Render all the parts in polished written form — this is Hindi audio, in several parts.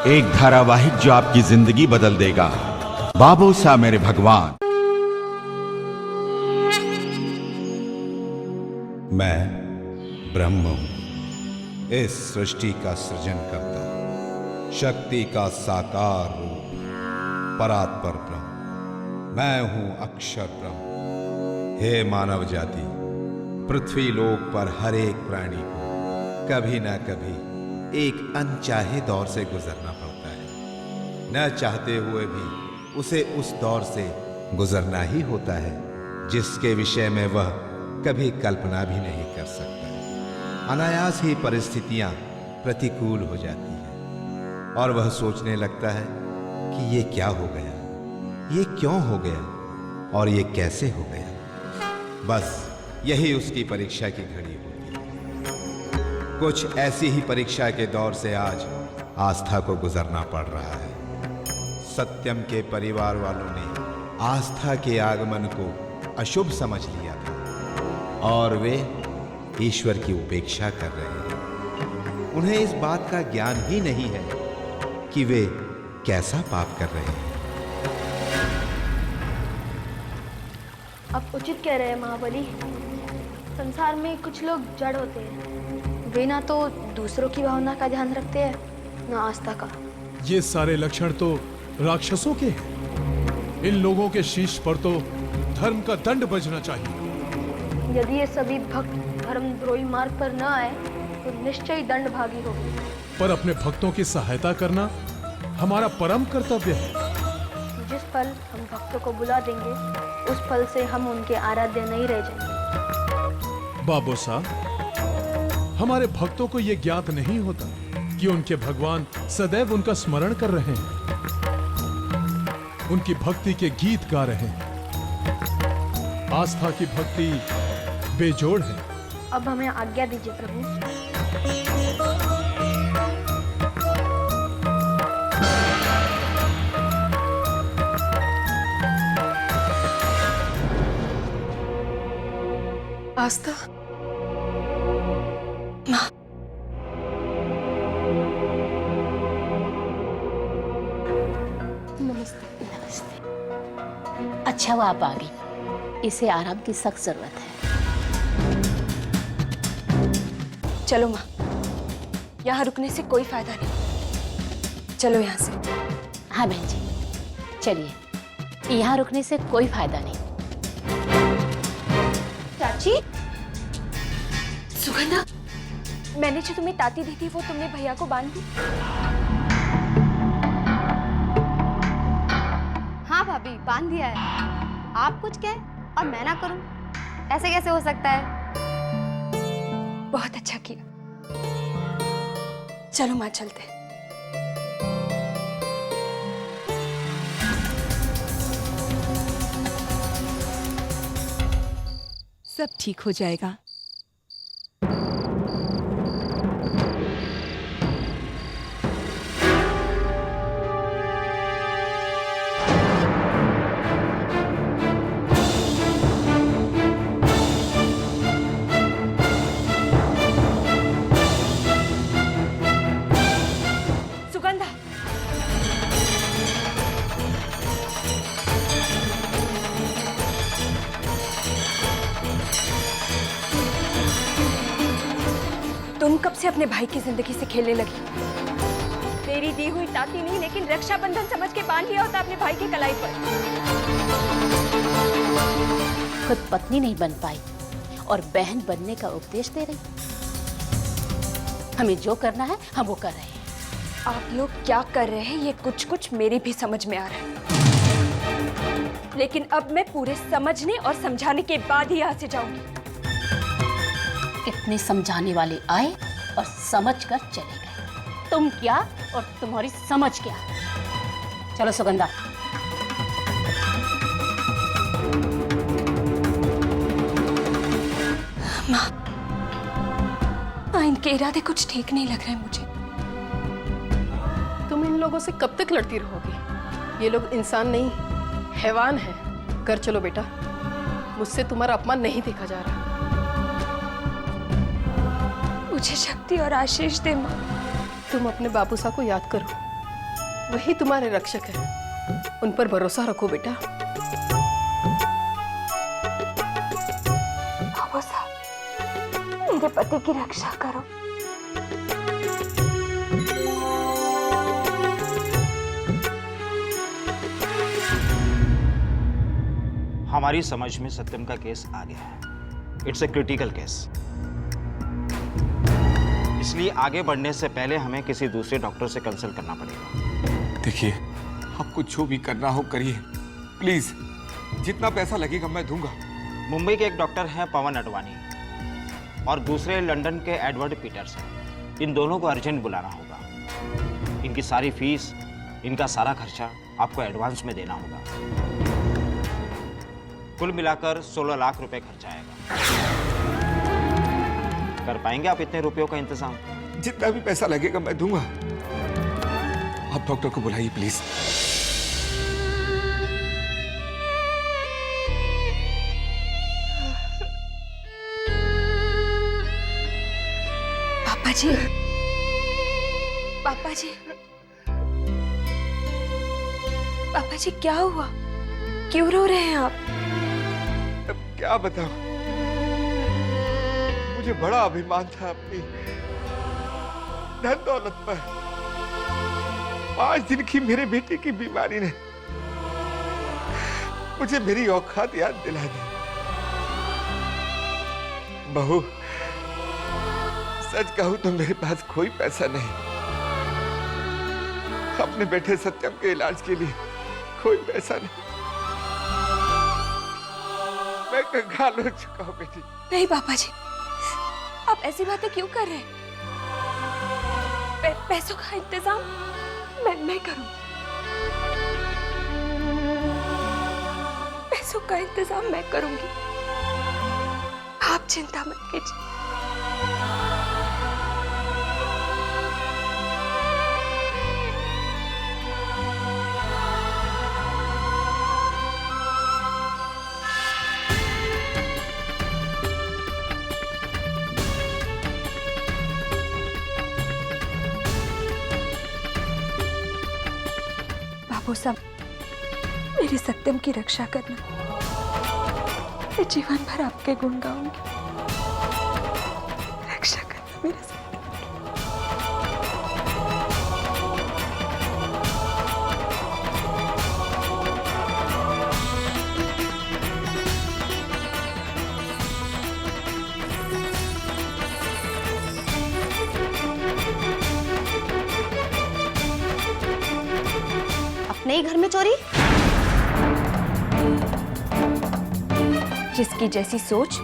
एक धारावाहिक जो आपकी जिंदगी बदल देगा। बाबूसा मेरे भगवान। मैं ब्रह्म हूं, इस सृष्टि का सृजन करता, शक्ति का साकार रूप, परात्पर ब्रह्म। मैं हूं अक्षर ब्रह्म। हे मानव जाति, पृथ्वी लोक पर हर एक प्राणी को कभी न कभी एक अनचाहे दौर से गुजरना पड़ता है। न चाहते हुए भी उसे उस दौर से गुजरना ही होता है जिसके विषय में वह कभी कल्पना भी नहीं कर सकता। अनायास ही परिस्थितियां प्रतिकूल हो जाती हैं और वह सोचने लगता है कि ये क्या हो गया, ये क्यों हो गया और ये कैसे हो गया। बस यही उसकी परीक्षा की घड़ी होती है। कुछ ऐसी ही परीक्षा के दौर से आज आस्था को गुजरना पड़ रहा है। सत्यम के परिवार वालों ने आस्था के आगमन को अशुभ समझ लिया था और वे ईश्वर की उपेक्षा कर रहे हैं। उन्हें इस बात का ज्ञान ही नहीं है कि वे कैसा पाप कर रहे हैं। आप उचित कह रहे हैं महाबली। संसार में कुछ लोग जड़ होते हैं, वे ना तो दूसरों की भावना का ध्यान रखते हैं ना आस्था का। ये सारे लक्षण तो राक्षसों के हैं। इन लोगों के शीश पर तो धर्म का दंड बजना चाहिए। यदि ये सभी भक्त धर्मद्रोही मार्ग पर न आए तो निश्चय दंड भागी होगी। पर अपने भक्तों की सहायता करना हमारा परम कर्तव्य है। जिस पल हम भक्तों को बुला देंगे उस पल से हम उनके आराध्य नहीं रह जाएंगे। बाबू साहब, हमारे भक्तों को ये ज्ञात नहीं होता कि उनके भगवान सदैव उनका स्मरण कर रहे हैं, उनकी भक्ति के गीत गा रहे हैं। आस्था की भक्ति बेजोड़ है। अब हमें आज्ञा दीजिए प्रभु। आस्था, माँ, नमस्ते। अच्छा हुआ आप आ गई। इसे आराम की सख्त जरूरत है। चलो माँ, यहाँ रुकने से कोई फायदा नहीं। चलो यहाँ से। हाँ बहन जी, चलिए। यहाँ रुकने से कोई फायदा नहीं। चाची, सुगंधा, मैंने जो तुम्हें ताती दी थी वो तुमने भैया को बांध दी? हाँ भाभी, बांध दिया है। आप कुछ कहें और मैं ना करूं, ऐसे कैसे हो सकता है? बहुत अच्छा किया। चलो माँ, चलते। सब ठीक हो जाएगा। सुगंधा, तुम कब से अपने भाई की जिंदगी से खेलने लगी? तेरी दी हुई ताती नहीं, लेकिन रक्षाबंधन समझ के बांध लिया होता अपने भाई की कलाई पर। खुद पत्नी नहीं बन पाई और बहन बनने का उपदेश दे रही। हमें जो करना है हम वो कर रहे हैं। आप लोग क्या कर रहे हैं ये कुछ कुछ मेरी भी समझ में आ रहा है, लेकिन अब मैं पूरे समझने और समझाने के बाद ही यहाँ से जाऊंगी। इतने समझाने वाले आए और समझ कर चले गए। तुम क्या और तुम्हारी समझ क्या। चलो सुगंधा। माँ, इनके इरादे कुछ ठीक नहीं लग रहे मुझे। तुम इन लोगों से कब तक लड़ती रहोगी? ये लोग इंसान नहीं, हैवान हैं। घर चलो बेटा, मुझसे तुम्हारा अपमान नहीं देखा जा रहा। मुझे शक्ति और आशीष दे माँ। तुम अपने बाबूसा को याद करो, वही तुम्हारे रक्षक है, उन पर भरोसा रखो बेटा। बाबू साहब, मेरे पति की रक्षा करो। हमारी समझ में सत्यम का केस आ गया है। इट्स ए क्रिटिकल केस, इसलिए आगे बढ़ने से पहले हमें किसी दूसरे डॉक्टर से कंसल्ट करना पड़ेगा। देखिए, आपको जो भी करना हो करिए, प्लीज। जितना पैसा लगेगा मैं दूंगा। मुंबई के एक डॉक्टर हैं पवन अडवाणी और दूसरे लंदन के एडवर्ड पीटर्स हैं। इन दोनों को अर्जेंट बुलाना होगा। इनकी सारी फीस, इनका सारा खर्चा आपको एडवांस में देना होगा। कुल मिलाकर 16 लाख रुपए खर्च आएगा। कर पाएंगे आप इतने रुपयों का इंतजाम? जितना भी पैसा लगेगा मैं दूंगा। आप डॉक्टर को बुलाइए प्लीज। पापा जी, पापा जी, पापा जी, क्या हुआ? क्यों रो रहे हैं आप? अब क्या बताऊं, मुझे बड़ा अभिमान था अपनी धन दौलत पर। 5 दिन की मेरे बेटे की बीमारी ने मुझे मेरी औकात याद दिला दी। बहू, सच कहूं तो मेरे पास कोई पैसा नहीं। अपने बेटे सत्यम के इलाज के लिए कोई पैसा नहीं। मैं कंगाल हो चुका हूं बेटी। नहीं पापा जी, आप ऐसी बातें क्यों कर रहे हैं? पैसों का इंतजाम मैं करूं। पैसों का इंतजाम मैं करूंगी, आप चिंता मत कीजिए। बाबू साहब, मेरी सत्यम की रक्षा करना। मैं जीवन भर आपके गुण गाऊंगी। रक्षा करना मेरे सत्यम। अपने ही घर में चोरी? जिसकी जैसी सोच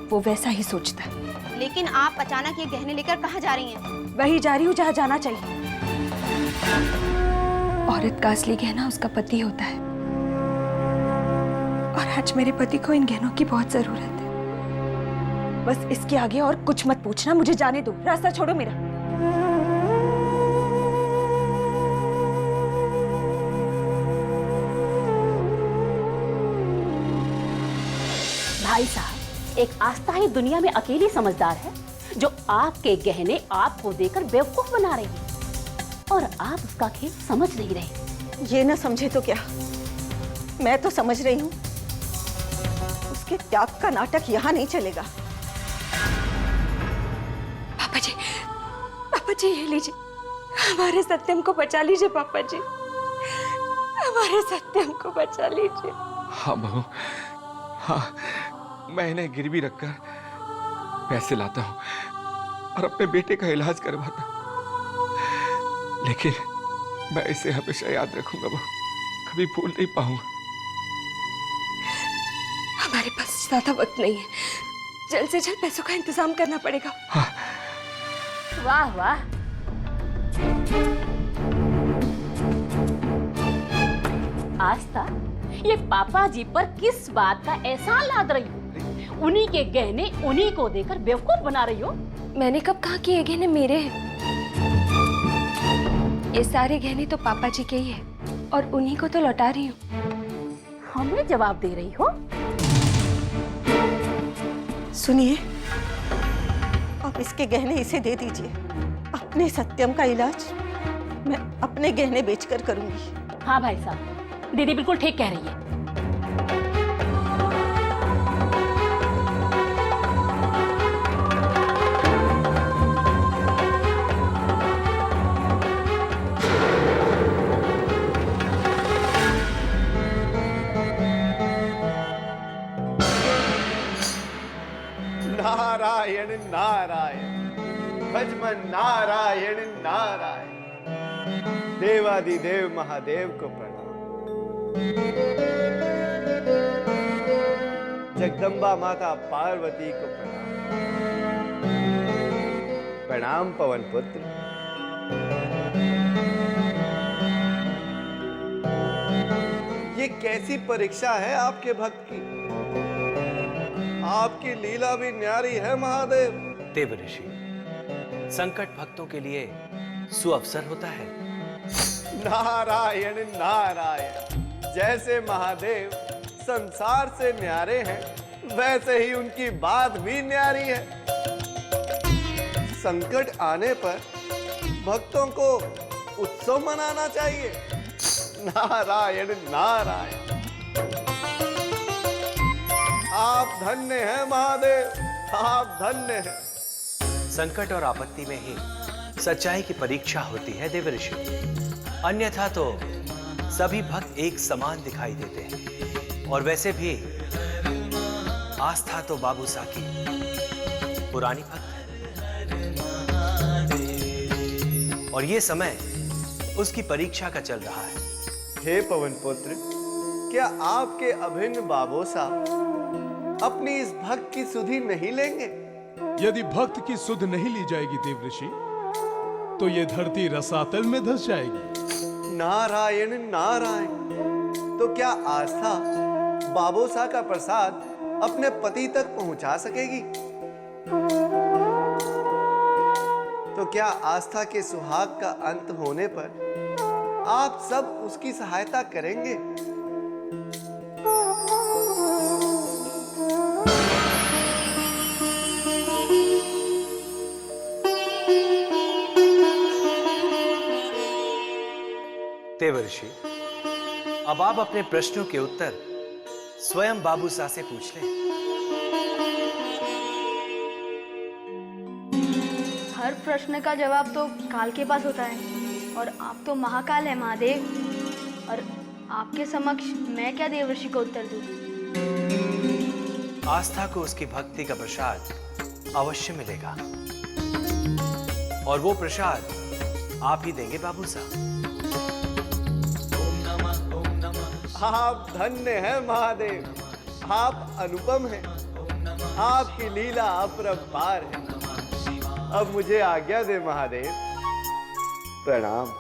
वो वैसा ही सोचता है। लेकिन आप अचानक ये गहने लेकर कहाँ जा रही हैं? वही जा रही हूँ जहाँ जाना चाहिए। औरत का असली गहना उसका पति होता है, और आज मेरे पति को इन गहनों की बहुत जरूरत है। बस इसके आगे और कुछ मत पूछना, मुझे जाने दो। रास्ता छोड़ो मेरा। भाई साहब, एक आस्था ही दुनिया में अकेली समझदार है जो आपके गहने आपको देकर बेवकूफ बना रही है, और आप उसका खेल समझ नहीं रहे। ये ना समझे तो क्या, मैं तो समझ रही हूँ। उसके त्याग का नाटक यहाँ नहीं चलेगा। पापा जी ये लीजिए, हमारे सत्यम को बचा लीजिए। पापा जी, हमारे सत्यम को बचा लीजिए। हाँ बहू, हाँ, मैं इन्हें गिरवी रखकर पैसे लाता हूँ और अपने बेटे का इलाज करवाता हूँ। लेकिन मैं इसे हमेशा याद रखूंगा बहू, कभी भूल नहीं पाऊंगा। हमारे पास ज्यादा वक्त नहीं है, जल्द से जल्द पैसों का इंतजाम करना पड़ेगा। हाँ। वाह वाह, आस्था, ये पापा जी पर किस बात का एहसान लाद रही हो? उन्हीं के गहने उन्हीं को देकर बेवकूफ बना रही हो। मैंने कब कहा कि ये गहने मेरे हैं? ये सारे गहने तो पापा जी के ही हैं, और उन्हीं को तो लौटा रही हूँ। हमें जवाब दे रही हो? सुनिए, आप इसके गहने इसे दे दीजिए। अपने सत्यम का इलाज मैं अपने गहने बेचकर करूंगी। हाँ भाई साहब, दीदी बिल्कुल ठीक कह रही है। नारायण नारायण, भजमन नारायण नारायण। देवादिदेव महादेव को प्रणाम। जगदम्बा माता पार्वती को प्रणाम। प्रणाम पवन पुत्र। ये कैसी परीक्षा है आपके भक्त की? आपकी लीला भी न्यारी है महादेव। देव ऋषि, संकट भक्तों के लिए सुअवसर होता है। नारायण नारायण, जैसे महादेव संसार से न्यारे हैं, वैसे ही उनकी बात भी न्यारी है। संकट आने पर भक्तों को उत्सव मनाना चाहिए। नारायण नारायण, आप धन्य हैं महादेव, आप धन्य हैं। संकट और आपत्ति में ही सच्चाई की परीक्षा होती है देव ऋषि, अन्यथा तो सभी भक्त एक समान दिखाई देते हैं। और वैसे भी आस्था तो बाबूसा की पुरानी भक्त है और ये समय उसकी परीक्षा का चल रहा है। हे पवन पुत्र, क्या आपके अभिन्न बाबोसा अपनी इस भक्त की सुधि नहीं लेंगे? यदि भक्त की सुध नहीं ली जाएगी देव ऋषि, तो ये धरती रसातल में धंस जाएगी। नारायण नारायण, तो क्या आस्था बाबोसा का प्रसाद अपने पति तक पहुंचा सकेगी? तो क्या आस्था के सुहाग का अंत होने पर आप सब उसकी सहायता करेंगे? देव ऋषि, अब आप अपने प्रश्नों के उत्तर स्वयं बाबूसा से पूछ लें। हर प्रश्न का जवाब तो काल के पास होता है, और आप तो महाकाल है महादेव, और आपके समक्ष मैं क्या देव ऋषि को उत्तर दूं? आस्था को उसकी भक्ति का प्रसाद अवश्य मिलेगा, और वो प्रसाद आप ही देंगे बाबूसा। आप धन्य हैं महादेव, आप अनुपम हैं, आपकी लीला अपरंपार है। अब मुझे आज्ञा दे महादेव, प्रणाम।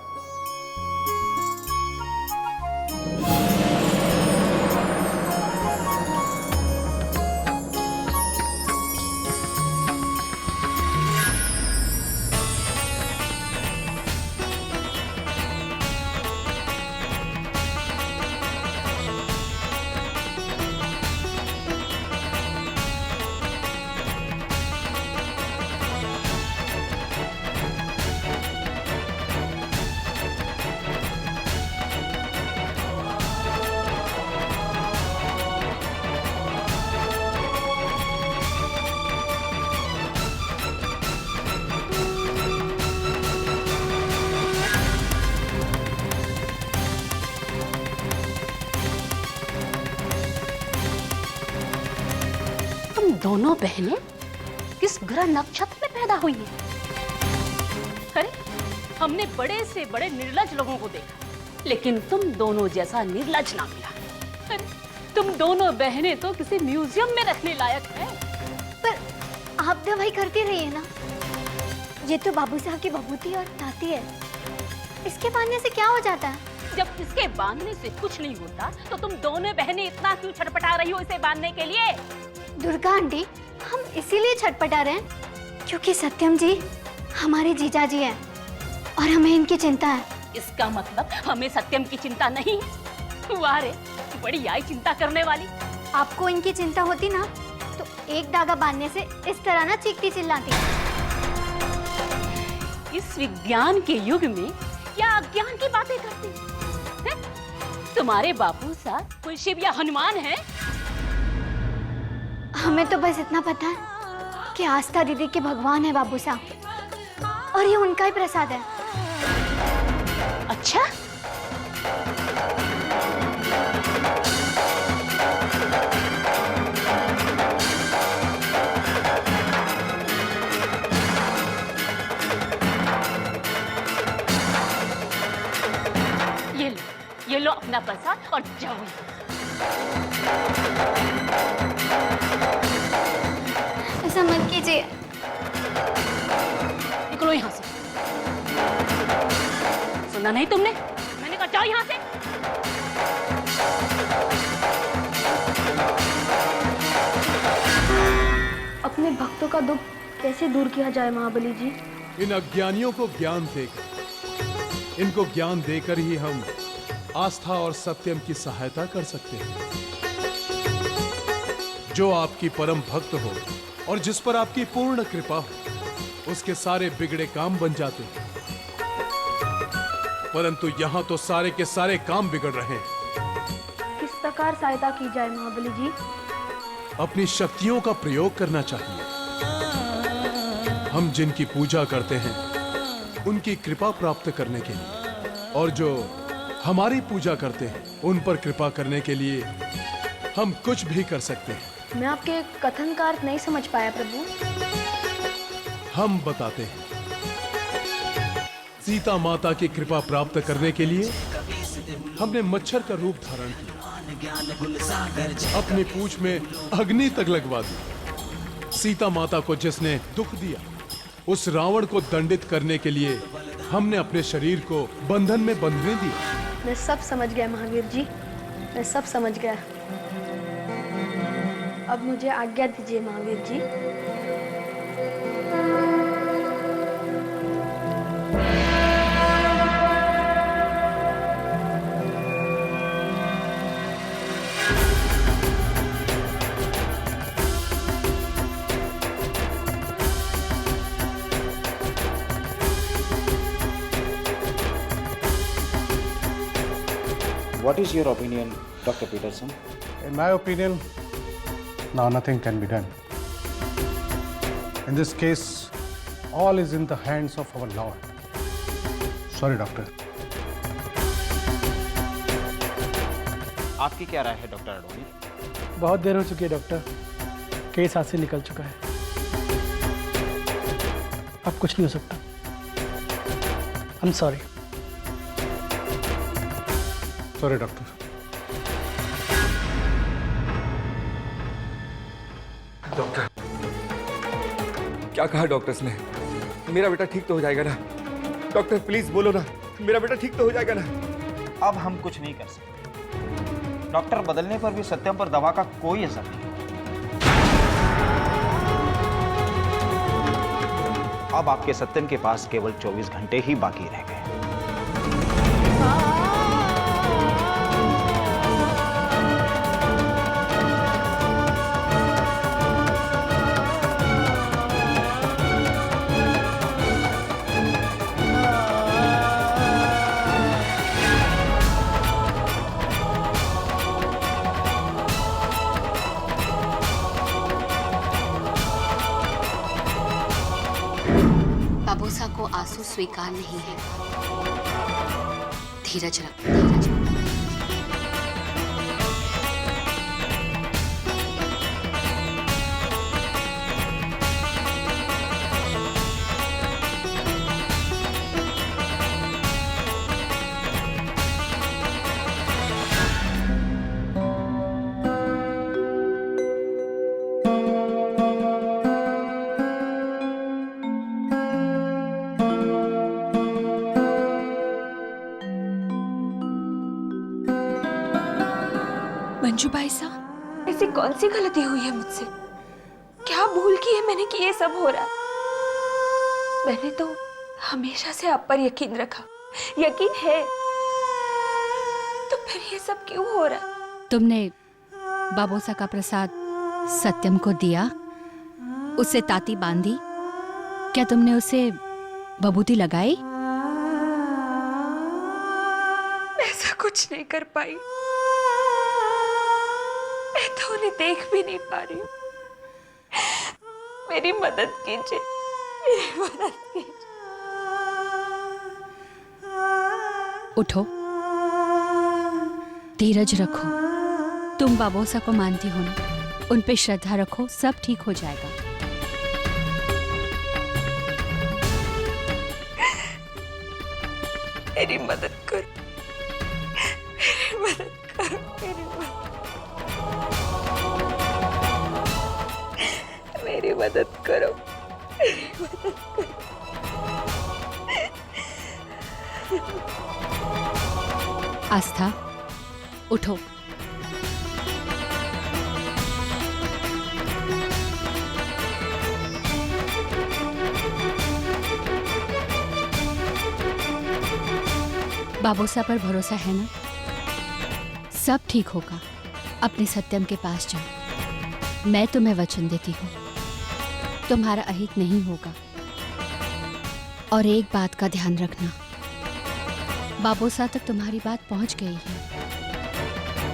दोनों बहनें किस ग्रह नक्षत्र में पैदा हुई हैं? अरे, हमने बड़े से बड़े निर्लज लोगों को देखा, लेकिन तुम दोनों जैसा निर्लज ना मिला। अरे, तुम दोनों बहनें तो किसी म्यूजियम में रखने लायक है। पर आप दवाई करती रहिए ना, ये तो बाबू साहब की बबूती और ताती है, इसके बांधने से क्या हो जाता है? जब इसके बांधने से कुछ नहीं होता, तो तुम दोनों बहनें इतना क्यों छटपटा रही हो इसे बांधने के लिए? दुर्गा आंटी, हम इसीलिए छटपटा रहे हैं क्योंकि सत्यम जी हमारे जीजा जी हैं और हमें इनकी चिंता है। इसका मतलब हमें सत्यम की चिंता नहीं? वाह रे, बड़ी आई चिंता करने वाली। आपको इनकी चिंता होती ना, तो एक धागा बांधने से इस तरह ना चीखती चिल्लाती। इस विज्ञान के युग में क्या अज्ञान की बातें करती हैं? तुम्हारे बापू साहब कोई शिव या हनुमान है? हमें तो बस इतना पता है कि आस्था दीदी के भगवान है बाबू साहब, और ये उनका ही प्रसाद है। अच्छा, ये लो अपना प्रसाद और जाओ। ऐसा मत कीजिए। निकलो यहाँ से। सुना नहीं तुमने? मैंने कहा जाओ यहाँ से। अपने भक्तों का दुख कैसे दूर किया जाए महाबली जी? इन अज्ञानियों को ज्ञान देकर, इनको ज्ञान देकर ही हम आस्था और सत्यम की सहायता कर सकते हैं। जो आपकी परम भक्त हो और जिस पर आपकी पूर्ण कृपा हो, उसके सारे बिगड़े काम बन जाते हैं। परंतु यहाँ तो सारे के सारे काम बिगड़ रहे हैं। किस प्रकार सहायता की जाए महाबली जी? अपनी शक्तियों का प्रयोग करना चाहिए। हम जिनकी पूजा करते हैं उनकी कृपा प्राप्त करने के लिए, और जो हमारी पूजा करते हैं उन पर कृपा करने के लिए हम कुछ भी कर सकते हैं। मैं आपके कथन का अर्थ नहीं समझ पाया प्रभु। हम बताते हैं। सीता माता की कृपा प्राप्त करने के लिए हमने मच्छर का रूप धारण किया, अपनी पूंछ में अग्नि तक लगवा दी। सीता माता को जिसने दुख दिया, उस रावण को दंडित करने के लिए हमने अपने शरीर को बंधन में बंधने दिया। मैं सब समझ गया महावीर जी, मैं सब समझ गया। अब मुझे आज्ञा दीजिए Mahavir ji. What is your opinion, Dr. Peterson? In my opinion, now nothing can be done. In this case, all is in the hands of our Lord. Sorry, doctor. आपकी क्या राय है डॉक्टर अडवाणी? बहुत देर हो चुकी है डॉक्टर, केस हाथ से निकल चुका है। अब कुछ नहीं हो सकता। I'm sorry. Sorry, doctor. Doctor, क्या कहा डॉक्टर्स ने? मेरा बेटा ठीक तो हो जाएगा ना? डॉक्टर प्लीज बोलो ना, मेरा बेटा ठीक तो हो जाएगा ना? अब हम कुछ नहीं कर सकते। डॉक्टर बदलने पर भी सत्यम पर दवा का कोई असर नहीं। अब आपके सत्यम के पास केवल 24 घंटे ही बाकी रह गए। बाबूसा को आंसू स्वीकार नहीं है। धीरज रख, धीरज रख। मंजू भाई साहब, ऐसी कौन सी गलती हुई है मुझसे? क्या भूल की है मैंने कि ये सब हो रहा है? मैंने तो हमेशा से आप पर यकीन रखा, यकीन है, तो फिर ये सब क्यों हो रहा है? तुमने बाबूसा का प्रसाद सत्यम को दिया, उसे ताती बांधी, क्या तुमने उसे बबूती लगाई? कुछ नहीं कर पाई। मैं तो उन्हें देख भी नहीं पा रही हूँ। मेरी मदद कीजिए, मेरी मदद कीजिए। उठो, धीरज रखो। तुम बाबोसा को मानती हो ना, उन पे श्रद्धा रखो, सब ठीक हो जाएगा। मेरी मदद करो, मेरी मदद करो, मेरी मदद करो, मेरी मदद करो। आस्था, उठो। बाबोसा पर भरोसा है ना? सब ठीक होगा। अपने सत्यम के पास जाओ। मैं तुम्हें वचन देती हूँ, तुम्हारा अहित नहीं होगा। और एक बात का ध्यान रखना, बाबोसा तक तुम्हारी बात पहुंच गई है।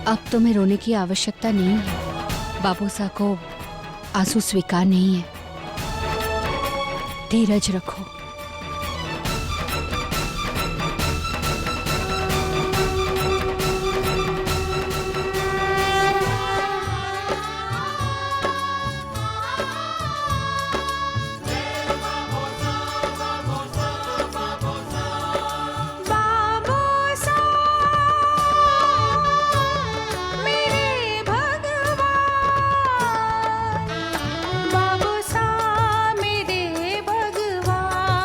अब तुम्हें रोने की आवश्यकता नहीं है। बाबोसा को आंसू स्वीकार नहीं है। धीरज रखो।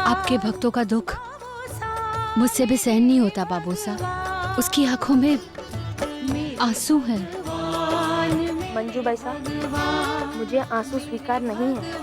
आपके भक्तों का दुख मुझसे भी सहन नहीं होता बाबोसा। उसकी आंखों में आंसू है। मंजू भाई साहब, मुझे आंसू स्वीकार नहीं है।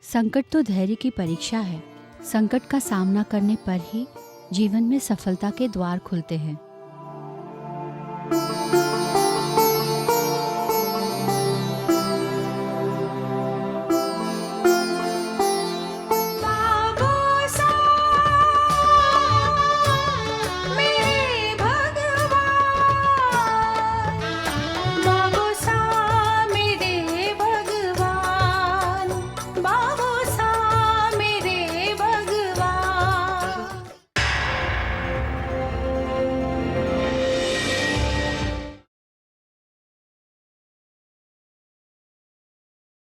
संकट तो धैर्य की परीक्षा है। संकट का सामना करने पर ही जीवन में सफलता के द्वार खुलते हैं।